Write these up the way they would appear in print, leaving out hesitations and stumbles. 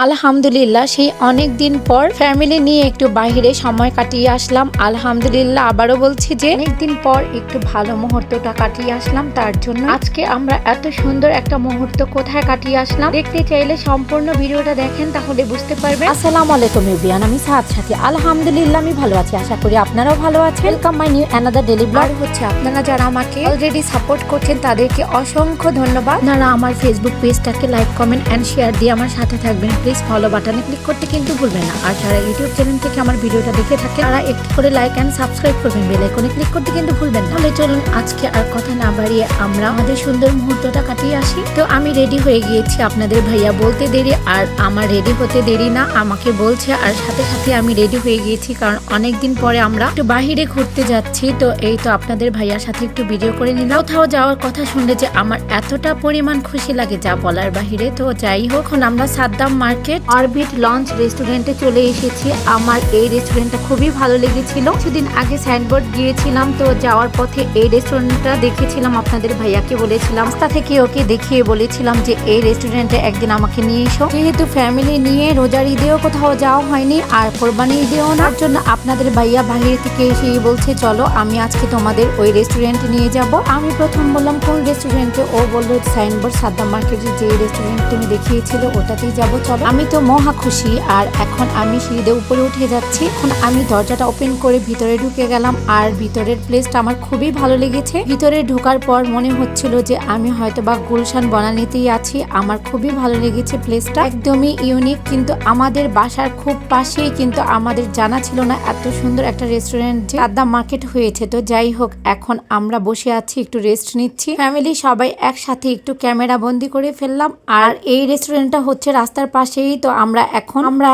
আলহামদুলিল্লাহ সেই অনেক দিন পর ফ্যামিলি নিয়ে একটু বাইরে সময় কাটিয়ে আসলাম। আলহামদুলিল্লাহ আবারও বলছি যে অনেকদিন পর একটু ভালো মুহূর্তটা কাটিয়ে আসলাম। তার জন্য আজকে আমরা এত সুন্দর একটা মুহূর্ত কোথায় কাটিয়ে আসলাম, দেখতে চাইলে সম্পূর্ণ ভিডিওটা দেখেন তাহলে বুঝতে পারবেন। আসসালামু আলাইকুম এভরিওয়ান, আমি সাদ সাথী। আলহামদুলিল্লাহ আমি ভালো আছি, আশা করি আপনারাও ভালো আছেন। Welcome my new another daily blog. হচ্ছে আপনারা যারা আমাকে অলরেডি সাপোর্ট করছেন তাদেরকে অসংখ্য ধন্যবাদ। আপনারা আমার ফেসবুক পেজটাকে লাইক কমেন্ট এন্ড শেয়ার দিয়ে আমার সাথে থাকবেন। প্লিজ ফলো বাটনে ক্লিক করতে কিন্তু ভুলবেন না। আর যারা ইউটিউব চ্যানেল থেকে আমার ভিডিওটা দেখে থাকেন তারা একটু করে লাইক এন্ড সাবস্ক্রাইব করবেন, বেল আইকনে ক্লিক করতে কিন্তু ভুলবেন না। তাহলে চলুন আজকে আর কথা না বাড়িয়ে আমরা আমাদের সুন্দর মুহূর্তটা কাটিয়ে আসি। তো আমি রেডি হয়ে গিয়েছি, আপনাদের ভাইয়া বলতে দেরি আর আমার রেডি হতে দেরি না, আমাকে বলছে আর সাথে সাথে আমি রেডি হয়ে গিয়েছি, কারণ অনেকদিন পরে আমরা একটু বাহিরে ঘুরতে যাচ্ছি। তো এই তো আপনাদের ভাইয়ার সাথে একটু ভিডিও করে নিলাম। কোথাও যাওয়ার কথা শুনলে যে আমার এতটা পরিমাণ খুশি লাগে যা বলার বাহিরে। তো যাই হোক, এখন আমরা সাদ্দাম মার্কেট অরবিট লঞ্চ রেস্টুরেন্টে চলে এসেছি। আমার এই রেস্টুরেন্টটা খুবই ভালো লেগেছিল। কিছুদিন আগে সাইনবোর্ড গিয়েছিলাম, তো যাওয়ার পথে এই রেস্টুরেন্টটা দেখেছিলাম, আপনাদের ভাইয়াকে বলেছিলাম, রাস্তা থেকে ওকে দেখিয়ে বলেছিলাম যে এই রেস্টুরেন্টে একদিন আমাকে নিয়ে এসো। যেহেতু ফ্যামিলি নিয়ে রোজার ঈদেও কোথাও যাওয়া হয়নি আর কোরবানি ঈদেও না, তার জন্য আপনাদের ভাইয়া বাহির থেকে এসেই বলছে চলো আমি আজকে তোমাদের ওই রেস্টুরেন্টে নিয়ে যাব। আমি প্রথম বললাম কোন রেস্টুরেন্টে, ও বললো সাইনবোর্ড সাদ্দাম মার্কেটের যে রেস্টুরেন্ট তুমি দেখিয়েছিল ওটাতেই যাবো চলো। আমি তো মহা খুশি। আর এখন আমি সিঁড়িতে উপরে উঠে যাচ্ছি। এখন আমি দরজাটা ওপেন করে ভিতরে ঢুকে গেলাম। আর ভিতরের প্লেসটা আমার খুবই ভালো লেগেছে। ভিতরে ঢোকার পর মনে হচ্ছিল যে আমি হয়তো বা গুলশান বনানীতেই আছি। আমার খুবই ভালো লেগেছে প্লেসটা, একদমই ইউনিক। কিন্তু আমাদের বাসার খুব পাশেই, কিন্তু আমাদের জানা ছিল না এত সুন্দর একটা রেস্টুরেন্ট যে সাদ্দাম মার্কেট হয়েছে। তো যাই হোক, এখন আমরা বসে আছি, একটু রেস্ট নিচ্ছি। ফ্যামিলি সবাই একসাথে একটু ক্যামেরা বন্দি করে ফেললাম। আর এই রেস্টুরেন্টটা হচ্ছে রাস্তার পাশেই। তো আমরা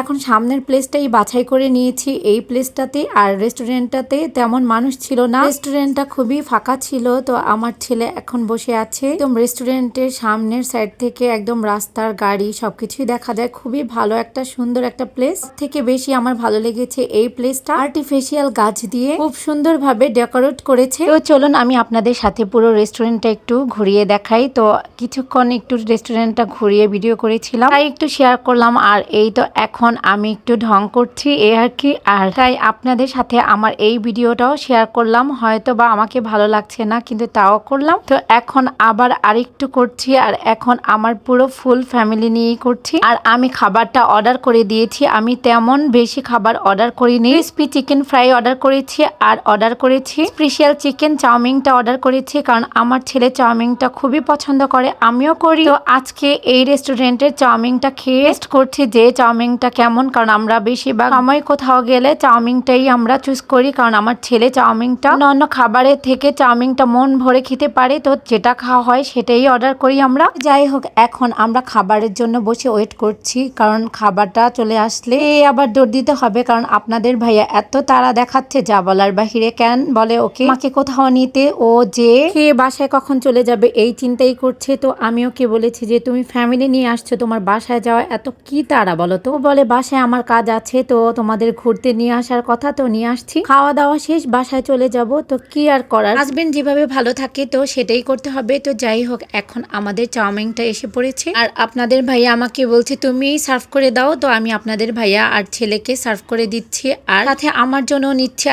এখন সামনের প্লেসটাই বাছাই করে নিয়েছি এই প্লেসটাতে। আর রেস্টুরেন্টটাতে তেমন মানুষ ছিল না, রেস্টুরেন্টটা খুবই ফাঁকা ছিল। তো আমার ছেলে এখন বসে আছে। একদম রেস্টুরেন্টের সামনের সাইড থেকে একদম রাস্তার গাড়ি সবকিছুই দেখা যায়। খুবই ভালো একটা সুন্দর একটা প্লেস। থেকে বেশি আমার ভালো লেগেছে এই প্লেসটা আর্টিফিশিয়াল গাছ দিয়ে খুব সুন্দর ভাবে ডেকোরেট করেছে। তো চলুন আমি আপনাদের সাথে পুরো রেস্টুরেন্টটা একটু ঘুরিয়ে দেখাই। তো কিছুক্ষণ একটু রেস্টুরেন্টটা ঘুরিয়ে ভিডিও করেছিলাম, তাই একটু শেয়ার করলাম। আর এই তো এখন আমি একটু ঢং করছি এই আর কি, আর তাই আপনাদের সাথে আমার এই ভিডিওটাও শেয়ার করলাম। হয়তো বা আমাকে ভালো লাগছে না, কিন্তু তাও করলাম। তো এখন আবার আরেকটু করছি, আর এখন আমার পুরো ফুল ফ্যামিলি নিয়েই করছি। আর আমি খাবারটা অর্ডার করে দিয়েছি। আমি তেমন বেশি খাবার অর্ডার করিনি। ক্রিসপি চিকেন ফ্রাই অর্ডার করেছি, আর অর্ডার করেছি স্পেশাল চিকেন চাউমিনটা অর্ডার করেছি, কারণ আমার ছেলে চাউমিনটা খুবই পছন্দ করে, আমিও করি। তো আজকে এই রেস্টুরেন্টের চাউমিনটা খেয়ে টেস্ট করছি যে চাউমিনটা কেমন, কারণ আমরা বেশিরভাগ সময় কোথাও গেলে চাউমিনটাই আমরা চুজ করি, কারণ আমার ছেলে চাউমিনটা অন্য খাবারের থেকে চাউমিনটা মন ভরে খেতে পারে। তো যেটা খাওয়া হয় সেটাই অর্ডার করি আমরা। যাই হোক, এখন আমরা খাবারের জন্য বসে ওয়েট করছি, কারণ খাবারটা চলে আসলে আবার দৌড় দিতে হবে, কারণ আপনাদের ভাইয়া এত তাড়া দেখাচ্ছে যা বলার বাহিরে। কেন বলে ওকে মাকে কোথাও নিতে, ও যে খেয়ে বাসায় কখন চলে যাবে এই চিন্তাই করছে। তো আমি ওকে বলেছি যে তুমি ফ্যামিলি নিয়ে আসছো, তোমার বাসায় যাওয়া এত কি তাড়া বলো তো? বলে বাসায় আমার কাজ আছে, তো তোমাদের ঘুরতে নিয়ে আসার কথা, তো নিয়ে আসছি, খাওয়া দাওয়া শেষ বাসায় চলে যাব। তো কি আর করার, হাজবেন্ড যেভাবে ভালো থাকে তো সেটাই করতে হবে। তো যাই হোক, এখন আমাদের চাউমিনটা এসে পড়েছে। আর আপনাদের ভাইয়া আমাকে বলছে তুমি সার্ভ করে দাও। তো আমি আপনাদের ভাইয়া আর ছেলেকে সার্ভ করে দিচ্ছি, আর সাথে আমার জন্য নিচ্ছি।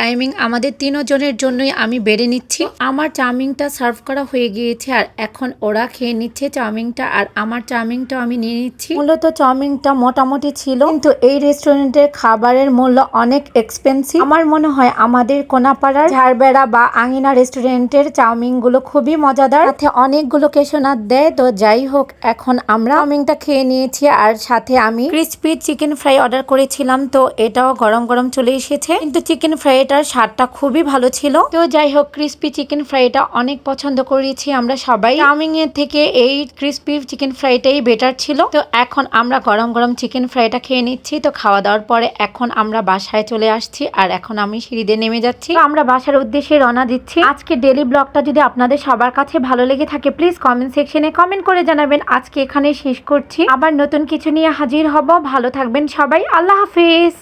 আমাদের তিনজনের জন্যই আমি বেড়ে নিচ্ছি। আমার চাউমিনটা সার্ভ করা হয়ে গিয়েছে, আর এখন ওরা খেয়ে নিচ্ছে চাউমিনটা, আর আমার চাউমিনটা আমি নিয়ে নিচ্ছি। মূলত চাউমিনটা মোটামুটি ছিল, কিন্তু এই রেস্টুরেন্টের খাবারের মূল্য অনেক এক্সপেন্সিভ। আমার মনে হয় আমাদের কোনাপাড়ার ঝাড়বেড়া বা আঙিনা রেস্টুরেন্টের চাউমিন গুলো খুবই মজাদার, সাথে অনেকগুলো কেশনাথ দেয়। তো যাই হোক, এখন আমরা চাউমিনটা খেয়ে নিয়েছি, আর সাথে আমি ক্রিসপি চিকেন ফ্রাই অর্ডার করেছিলাম। তো এটাও গরম গরম চলে এসেছে, কিন্তু চিকেন ফ্রাইটার স্বাদটা খুবই ভালো ছিল। তো যাই হোক, ক্রিসপি চিকেন ফ্রাইটা অনেক পছন্দ করেছি আমরা সবাই। চাউমিন এর থেকে এই ক্রিসপি চিকেন ফ্রাইটাই বেটার ছিল। তো এখন আমরা গরম গরম চিকেন ফ্রাইটা খেয়ে নিচ্ছি। তো খাওয়া দাওয়ার পরে এখন আমরা বাসায় চলে আসছি, আর এখন আমি সিঁড়িতে নেমে যাচ্ছি। তো আমরা বাসার উদ্দেশ্যে রওনা দিচ্ছি। আজকে ডেইলি ব্লগটা যদি আপনাদের সবার কাছে ভালো লেগে থাকে, প্লিজ কমেন্ট সেকশনে কমেন্ট করে জানাবেন। আজকে এখানে শেষ করছি, আবার নতুন কিছু নিয়ে হাজির হব। ভালো থাকবেন সবাই, আল্লাহ হাফিজ।